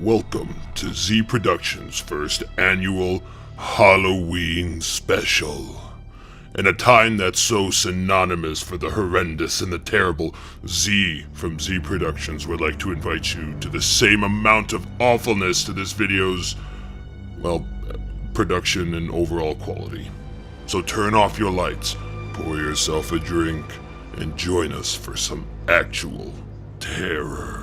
Welcome to ZProductions' first annual Halloween special. In a time that's so synonymous for the horrendous and the terrible, Z from ZProductions would like to invite you to the same amount of awfulness to this video's, production and overall quality. So turn off your lights, pour yourself a drink, and join us for some actual terror.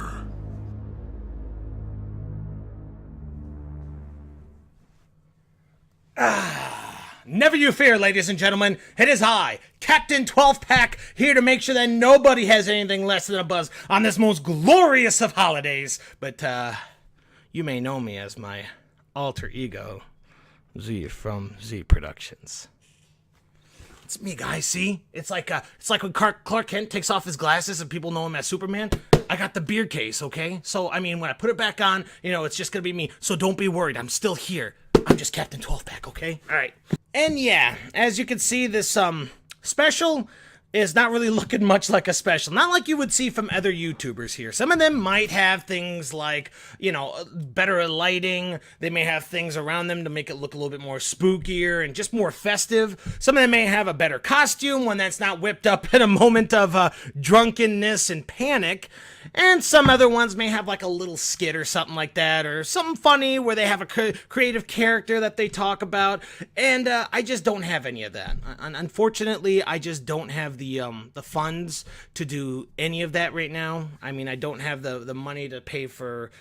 Never you fear, ladies and gentlemen. It is I, Captain 12 Pack, here to make sure that nobody has anything less than a buzz on this most glorious of holidays. But, you may know me as my alter ego, Z from ZProductions. It's me, guys, see? It's like when Clark Kent takes off his glasses and people know him as Superman. I got the beard case, okay? So, I mean, when I put it back on, it's just gonna be me. So don't be worried, I'm still here. I'm just Captain 12 Pack, okay? Alright. And yeah, as you can see, this special is not really looking much like a special. Not like you would see from other YouTubers here. Some of them might have things like, better lighting. They may have things around them to make it look a little bit more spookier and just more festive. Some of them may have a better costume, one that's not whipped up in a moment of drunkenness and panic. And some other ones may have like a little skit or something like that, or something funny where they have a creative character that they talk about. And I just don't have any of that. Unfortunately, I just don't have the funds to do any of that right now. I mean, I don't have the money to pay for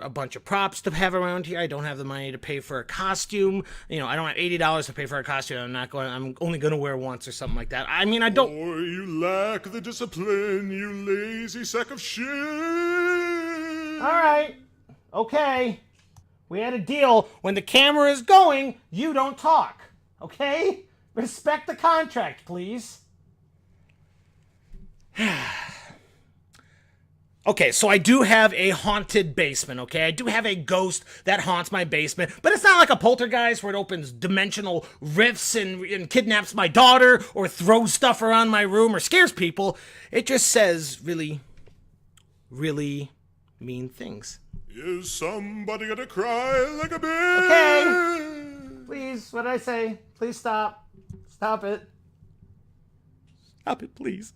a bunch of props to have around here. I don't have the money to pay for a costume. I don't have $80 to pay for a costume. I'm only going to wear once or something like that. I mean, I don't. Or you lack the discipline, you lazy sack of shit. All right. Okay. We had a deal. When the camera is going, you don't talk. Okay? Respect the contract, please. Okay, so I do have a haunted basement, okay? I do have a ghost that haunts my basement, but it's not like a poltergeist where it opens dimensional rifts and kidnaps my daughter or throws stuff around my room or scares people. It just says really, really mean things. Is somebody gonna cry like a bitch? Okay, please, what did I say? Please stop. Stop it. Stop it, please.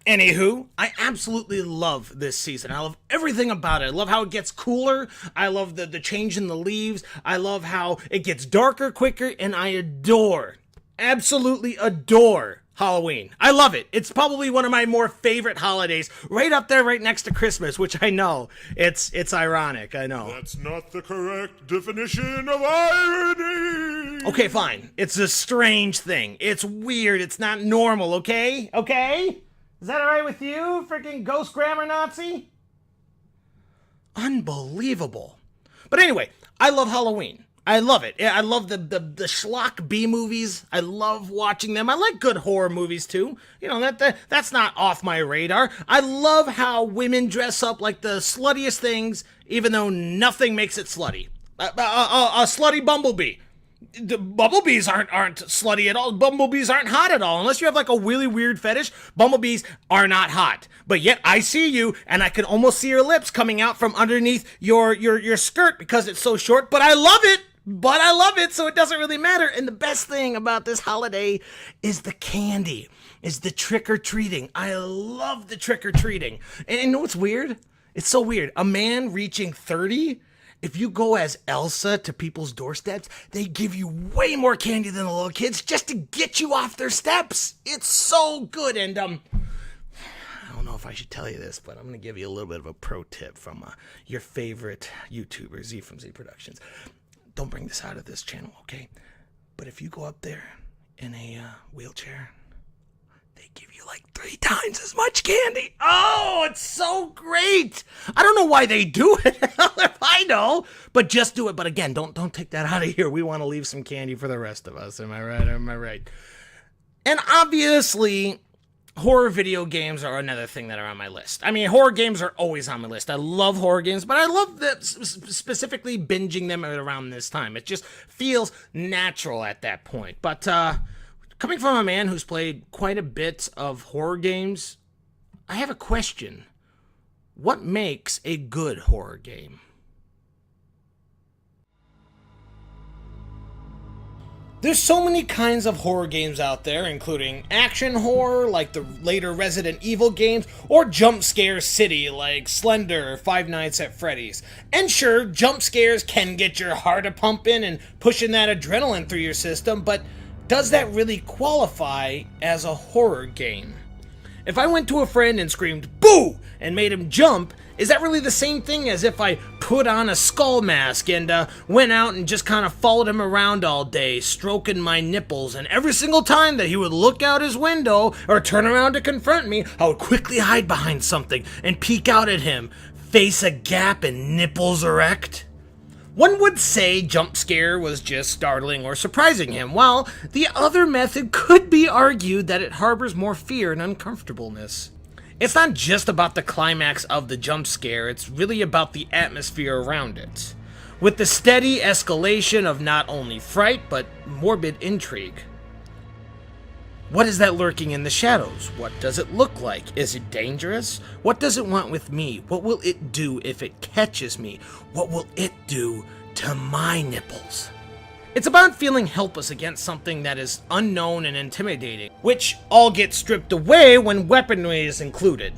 Anywho, I absolutely love this season. I love everything about it. I love how it gets cooler. I love the change in the leaves. I love how it gets darker quicker, and I absolutely adore Halloween. I love it. It's probably one of my more favorite holidays, right up there, right next to Christmas, which I know. It's ironic, I know. That's not the correct definition of irony! Okay, fine. It's a strange thing. It's weird. It's not normal, okay? Okay? Is that alright with you, freaking ghost grammar Nazi? Unbelievable. But anyway, I love Halloween. I love it. I love the schlock B movies. I love watching them. I like good horror movies too. That's not off my radar. I love how women dress up like the sluttiest things, even though nothing makes it slutty. A slutty bumblebee. The bumblebees aren't slutty at all. Bumblebees aren't hot at all. Unless you have like a really weird fetish, bumblebees are not hot. But yet I see you and I can almost see your lips coming out from underneath your skirt because it's so short. But I love it. So it doesn't really matter. And the best thing about this holiday is the candy, is the trick-or-treating. I love the trick-or-treating. And you know what's weird? It's so weird. A man reaching 30, if you go as Elsa to people's doorsteps, they give you way more candy than the little kids just to get you off their steps. It's so good. And I don't know if I should tell you this, but I'm going to give you a little bit of a pro tip from your favorite YouTuber, Z from ZProductions. Don't bring this out of this channel, okay? But if you go up there in a wheelchair, they give you like 3 times as much candy. Oh, it's so great. I don't know why they do it. If I know, but just do it. But again, don't take that out of here. We want to leave some candy for the rest of us. Am I right? And obviously, horror video games are another thing that are on my list. I mean, horror games are always on my list. I love horror games, but I love specifically binging them around this time. It just feels natural at that point. But coming from a man who's played quite a bit of horror games, I have a question. What makes a good horror game? There's so many kinds of horror games out there, including action horror, like the later Resident Evil games, or jump scare city, like Slender or Five Nights at Freddy's. And sure, jump scares can get your heart a-pumping and pushing that adrenaline through your system, but does that really qualify as a horror game? If I went to a friend and screamed, "Boo!" and made him jump, is that really the same thing as if I put on a skull mask and went out and just kind of followed him around all day, stroking my nipples, and every single time that he would look out his window or turn around to confront me, I would quickly hide behind something and peek out at him, face agape and nipples erect? One would say jump scare was just startling or surprising him, while the other method could be argued that it harbors more fear and uncomfortableness. It's not just about the climax of the jump scare, it's really about the atmosphere around it, with the steady escalation of not only fright, but morbid intrigue. What is that lurking in the shadows? What does it look like? Is it dangerous? What does it want with me? What will it do if it catches me? What will it do to my nipples? It's about feeling helpless against something that is unknown and intimidating, which all gets stripped away when weaponry is included.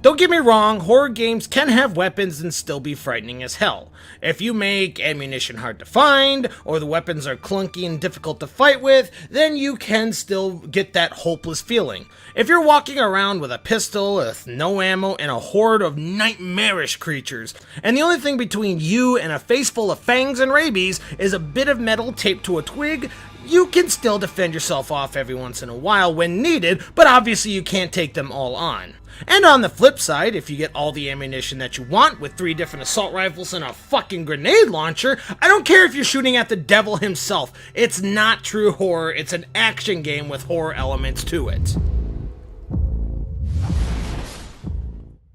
Don't get me wrong, horror games can have weapons and still be frightening as hell. If you make ammunition hard to find, or the weapons are clunky and difficult to fight with, then you can still get that hopeless feeling. If you're walking around with a pistol, with no ammo, and a horde of nightmarish creatures, and the only thing between you and a face full of fangs and rabies is a bit of metal taped to a twig, you can still defend yourself off every once in a while when needed, but obviously you can't take them all on. And on the flip side, if you get all the ammunition that you want with 3 different assault rifles and a fucking grenade launcher, I don't care if you're shooting at the devil himself. It's not true horror, it's an action game with horror elements to it.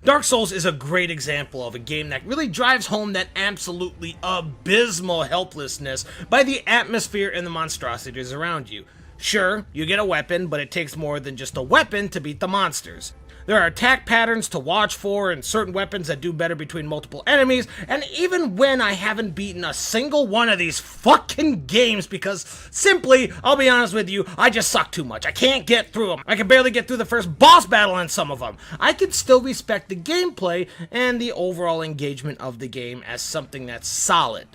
Dark Souls is a great example of a game that really drives home that absolutely abysmal helplessness by the atmosphere and the monstrosities around you. Sure, you get a weapon, but it takes more than just a weapon to beat the monsters. There are attack patterns to watch for and certain weapons that do better between multiple enemies, and even when I haven't beaten a single one of these fucking games because simply, I'll be honest with you, I just suck too much. I can't get through them. I can barely get through the first boss battle in some of them. I can still respect the gameplay and the overall engagement of the game as something that's solid.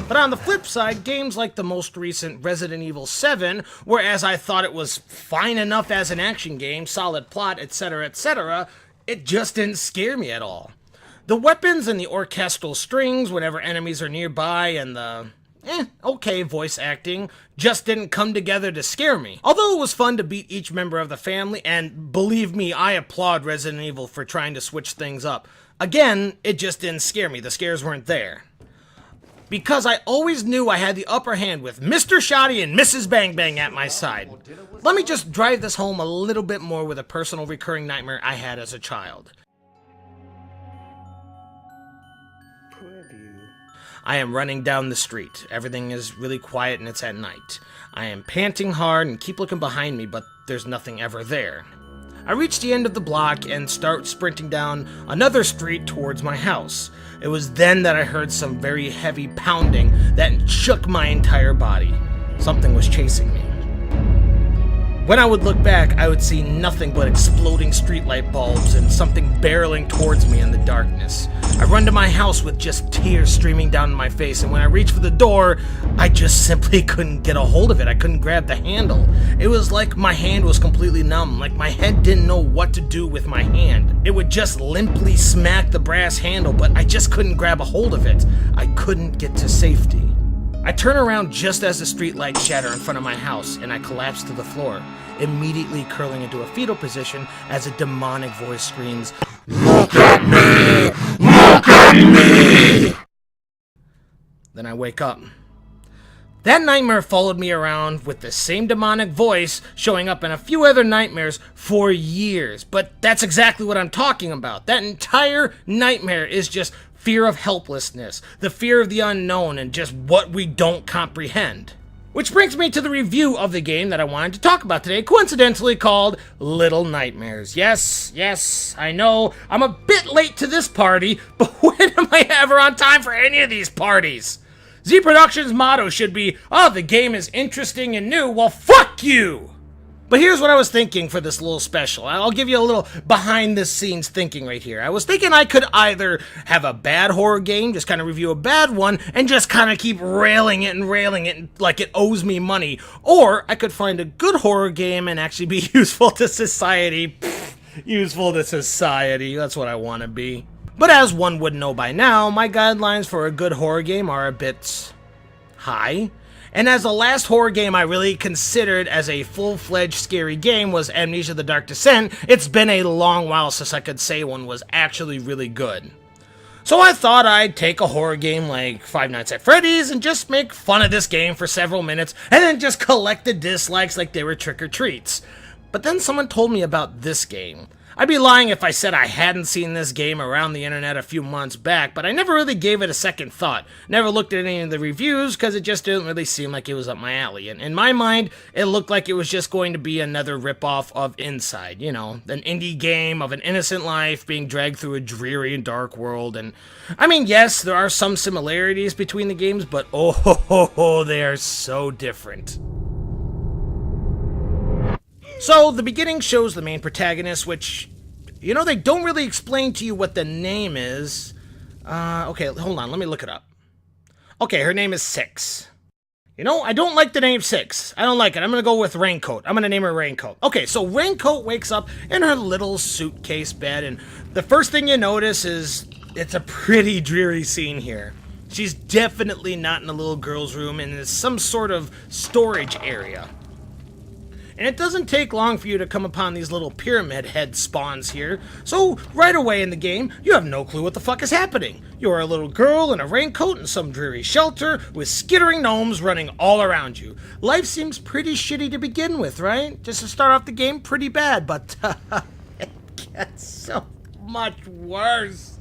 But on the flip side, games like the most recent Resident Evil 7, whereas I thought it was fine enough as an action game, solid plot, etc., it just didn't scare me at all. The weapons and the orchestral strings whenever enemies are nearby and the okay voice acting just didn't come together to scare me. Although it was fun to beat each member of the family, and believe me, I applaud Resident Evil for trying to switch things up. Again, it just didn't scare me. The scares weren't there. Because I always knew I had the upper hand with Mr. Shoddy and Mrs. Bang Bang at my side. Let me just drive this home a little bit more with a personal recurring nightmare I had as a child. I am running down the street. Everything is really quiet and it's at night. I am panting hard and keep looking behind me, but there's nothing ever there. I reach the end of the block and start sprinting down another street towards my house. It was then that I heard some very heavy pounding that shook my entire body. Something was chasing me. When I would look back, I would see nothing but exploding streetlight bulbs and something barreling towards me in the darkness. I run to my house with just tears streaming down my face, and when I reached for the door, I just simply couldn't get a hold of it. I couldn't grab the handle. It was like my hand was completely numb, like my head didn't know what to do with my hand. It would just limply smack the brass handle, but I just couldn't grab a hold of it. I couldn't get to safety. I turn around just as the streetlights shatter in front of my house, and I collapse to the floor, immediately curling into a fetal position as a demonic voice screams, "Look at me! Look at me!" Then I wake up. That nightmare followed me around with the same demonic voice showing up in a few other nightmares for years. But that's exactly what I'm talking about. That entire nightmare is just fear of helplessness, the fear of the unknown, and just what we don't comprehend. Which brings me to the review of the game that I wanted to talk about today, coincidentally called Little Nightmares. Yes, I know I'm a bit late to this party, but when am I ever on time for any of these parties? ZProductions' motto should be, oh, the game is interesting and new, well, fuck you! But here's what I was thinking for this little special. I'll give you a little behind-the-scenes thinking right here. I was thinking I could either have a bad horror game, just kind of review a bad one, and just kind of keep railing it like it owes me money. Or I could find a good horror game and actually be useful to society. Useful to society, that's what I want to be. But as one would know by now, my guidelines for a good horror game are a bit high. And as the last horror game I really considered as a full-fledged scary game was Amnesia: The Dark Descent, it's been a long while since I could say one was actually really good. So I thought I'd take a horror game like Five Nights at Freddy's and just make fun of this game for several minutes and then just collect the dislikes like they were trick-or-treats. But then someone told me about this game. I'd be lying if I said I hadn't seen this game around the internet a few months back, but I never really gave it a second thought. Never looked at any of the reviews because it just didn't really seem like it was up my alley. And in my mind, it looked like it was just going to be another ripoff of Inside. You know, an indie game of an innocent life being dragged through a dreary and dark world. And I mean, yes, there are some similarities between the games, but they are so different. So, the beginning shows the main protagonist, which, you know, they don't really explain to you what the name is. Okay, hold on, let me look it up. Okay, her name is Six. You know, I don't like the name Six. I don't like it. I'm gonna go with Raincoat. I'm gonna name her Raincoat. Okay, so Raincoat wakes up in her little suitcase bed, and the first thing you notice is it's a pretty dreary scene here. She's definitely not in a little girl's room, and it's some sort of storage area. And it doesn't take long for you to come upon these little pyramid head spawns here, so right away in the game, you have no clue what the fuck is happening. You're a little girl in a raincoat in some dreary shelter with skittering gnomes running all around you. Life seems pretty shitty to begin with, right? Just to start off the game, pretty bad, but it gets so much worse.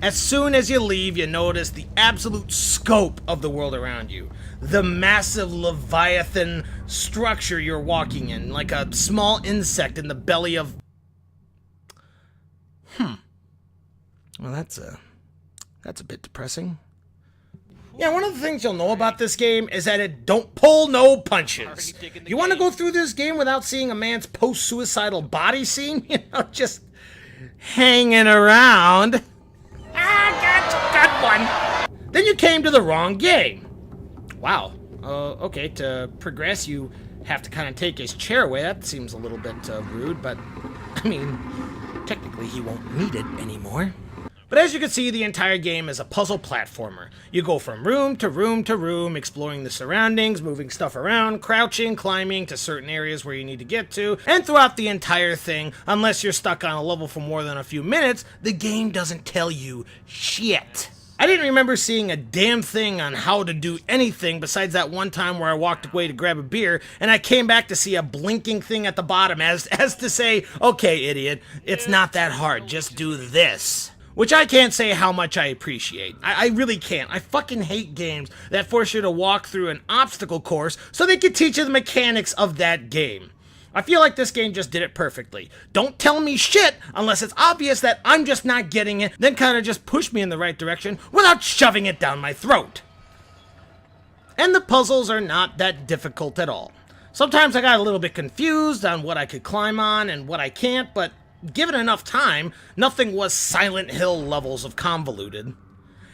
As soon as you leave, you notice the absolute scope of the world around you. The massive leviathan structure you're walking in, like a small insect in the belly of... Well, that's a bit depressing. Yeah, one of the things you'll know about this game is that it don't pull no punches. You want to go through this game without seeing a man's post-suicidal body scene? You know, just hanging around. Got one. Then you came to the wrong game. Wow. Okay, to progress, you have to kind of take his chair away. That seems a little bit rude, but, I mean, technically he won't need it anymore. But as you can see, the entire game is a puzzle platformer. You go from room to room to room, exploring the surroundings, moving stuff around, crouching, climbing to certain areas where you need to get to, and throughout the entire thing, unless you're stuck on a level for more than a few minutes, the game doesn't tell you shit. I didn't remember seeing a damn thing on how to do anything besides that one time where I walked away to grab a beer, and I came back to see a blinking thing at the bottom as to say, okay, idiot, it's not that hard, just do this. Which I can't say how much I appreciate. I really can't. I fucking hate games that force you to walk through an obstacle course so they can teach you the mechanics of that game. I feel like this game just did it perfectly. Don't tell me shit unless it's obvious that I'm just not getting it, then kind of just push me in the right direction without shoving it down my throat. And the puzzles are not that difficult at all. Sometimes I got a little bit confused on what I could climb on and what I can't, but given enough time, nothing was Silent Hill levels of convoluted.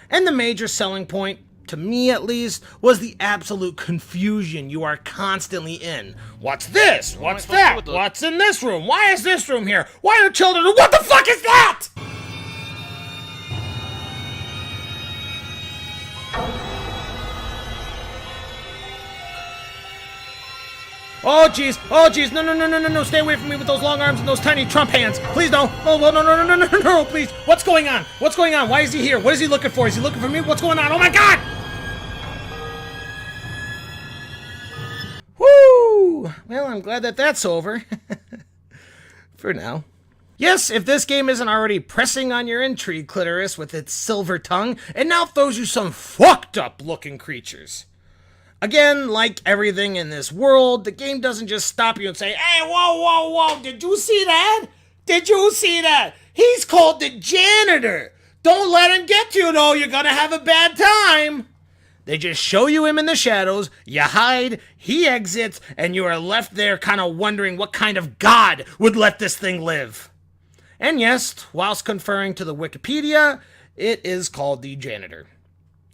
And the major selling point, to me at least, was the absolute confusion you are constantly in. What's this? What's that? What's in this room? Why is this room here? Why are children? What the fuck is that? Oh jeez, no, stay away from me with those long arms and those tiny Trump hands. Please don't. Oh, no, please. What's going on? Why is he here? What is he looking for? Is he looking for me? What's going on? Oh my god! Woo! Well, I'm glad that that's over. For now. Yes, if this game isn't already pressing on your intrigue clitoris with its silver tongue, it now throws you some fucked up looking creatures. Again, like everything in this world, the game doesn't just stop you and say, hey, whoa, whoa, whoa, did you see that? Did you see that? He's called the janitor. Don't let him get to you, though. You're gonna have a bad time. They just show you him in the shadows, you hide, he exits, and you are left there kind of wondering what kind of god would let this thing live. And yes, whilst conferring to the Wikipedia, it is called the janitor.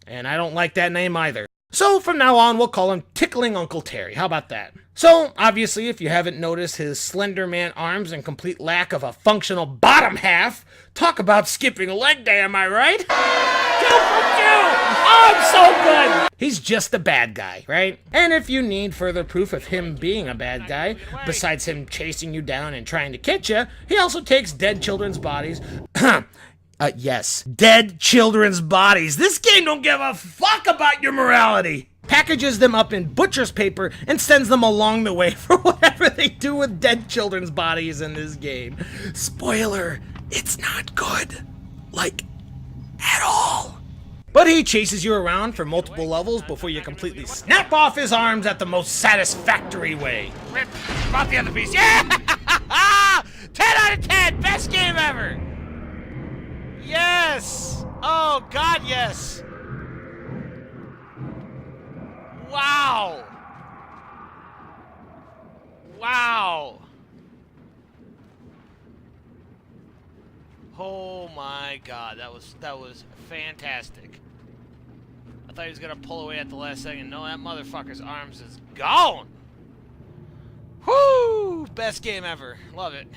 And I don't like that name either. So from now on, we'll call him Tickling Uncle Terry. How about that? So, obviously, if you haven't noticed his Slender Man arms and complete lack of a functional bottom half, talk about skipping a leg day, am I right? 2 for 2! Oh, I'm so good! He's just a bad guy, right? And if you need further proof of him being a bad guy, besides him chasing you down and trying to catch you, he also takes dead children's bodies. Yes, dead children's bodies. This game don't give a fuck about your morality. Packages them up in butcher's paper and sends them along the way for whatever they do with dead children's bodies in this game. Spoiler, it's not good. Like, at all. But he chases you around for multiple levels before you completely snap off his arms at the most satisfactory way. Rip, brought the other piece. Yeah! 10 out of 10, best game ever. Yes! Oh, God, yes! Wow! Wow! Oh my God, that was fantastic. I thought he was gonna pull away at the last second. No, that motherfucker's arms is gone! Whoo! Best game ever. Love it.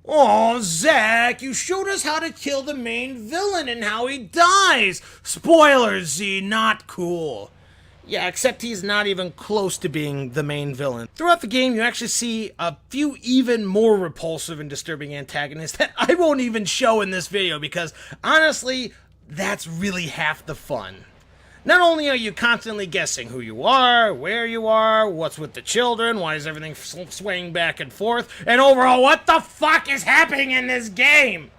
Aw, Zach, you showed us how to kill the main villain and how he dies. Spoilers, Z, not cool. Yeah, except he's not even close to being the main villain. Throughout the game, you actually see a few even more repulsive and disturbing antagonists that I won't even show in this video because, honestly, that's really half the fun. Not only are you constantly guessing who you are, where you are, what's with the children, why is everything swaying back and forth, and overall, what the fuck is happening in this game?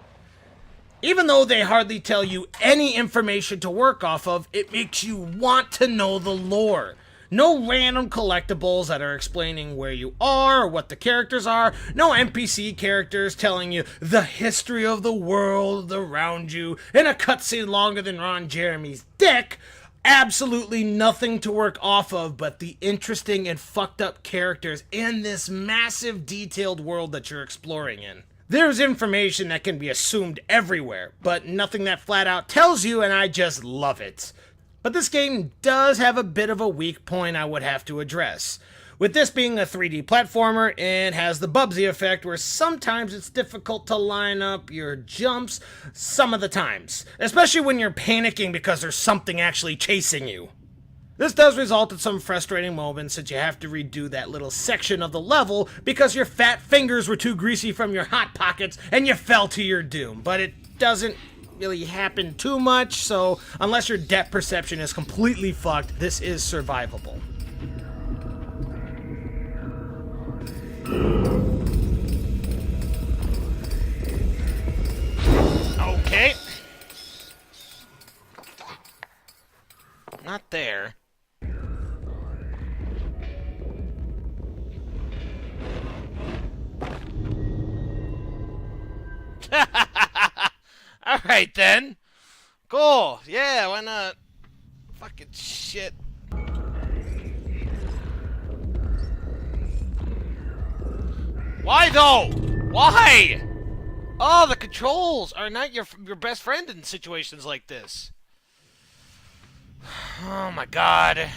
Even though they hardly tell you any information to work off of, it makes you want to know the lore. No random collectibles that are explaining where you are or what the characters are. No NPC characters telling you the history of the world around you in a cutscene longer than Ron Jeremy's dick. Absolutely nothing to work off of but the interesting and fucked up characters in this massive detailed world that you're exploring in. There's information that can be assumed everywhere, but nothing that flat out tells you, and I just love it. But this game does have a bit of a weak point I would have to address. With this being a 3D platformer, it has the Bubsy effect where sometimes it's difficult to line up your jumps some of the times, especially when you're panicking because there's something actually chasing you. This does result in some frustrating moments since you have to redo that little section of the level because your fat fingers were too greasy from your hot pockets and you fell to your doom, but it doesn't really happen too much, so unless your depth perception is completely fucked, this is survivable. Okay. Not there. Alright then. Cool. Yeah, why not? Fucking shit. Why though? Why? Oh, the controls are not your best friend in situations like this. Oh my God.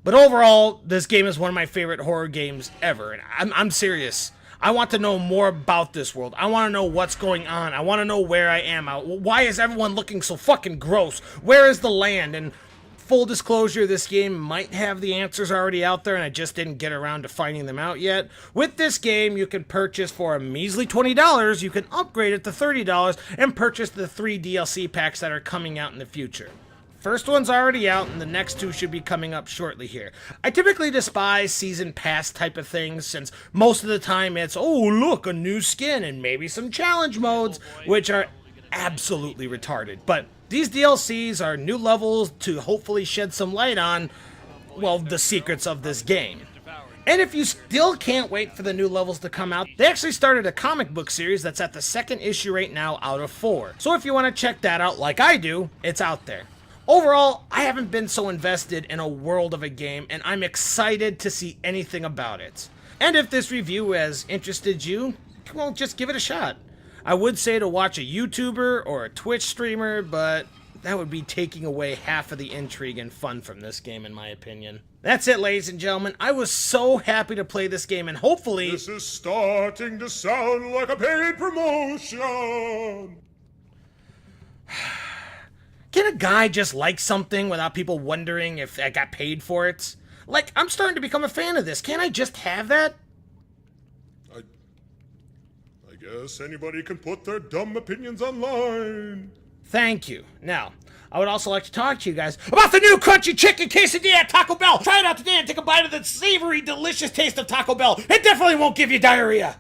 But overall, this game is one of my favorite horror games ever, and I'm serious. I want to know more about this world. I want to know what's going on. I want to know where I am. Why is everyone looking so fucking gross? Where is the land? And full disclosure, this game might have the answers already out there and I just didn't get around to finding them out yet. With this game, you can purchase for a measly $20, you can upgrade it to $30 and purchase the 3 DLC packs that are coming out in the future. First one's already out, and the next 2 should be coming up shortly here. I typically despise season pass type of things, since most of the time it's, oh look, a new skin and maybe some challenge modes, which are absolutely retarded. But these DLCs are new levels to hopefully shed some light on well, the secrets of this game. And if you still can't wait for the new levels to come out, they actually started a comic book series that's at the 2nd issue right now out of 4. So if you want to check that out like I do, it's out there. Overall, I haven't been so invested in a world of a game, and I'm excited to see anything about it. And if this review has interested you, well, just give it a shot. I would say to watch a YouTuber or a Twitch streamer, but that would be taking away half of the intrigue and fun from this game, in my opinion. That's it, ladies and gentlemen. I was so happy to play this game, and hopefully... This is starting to sound like a paid promotion! Can a guy just like something without people wondering if I got paid for it? Like, I'm starting to become a fan of this. Can't I just have that? I guess anybody can put their dumb opinions online. Thank you. Now, I would also like to talk to you guys about the new crunchy chicken quesadilla at Taco Bell. Try it out today and take a bite of the savory, delicious taste of Taco Bell. It definitely won't give you diarrhea.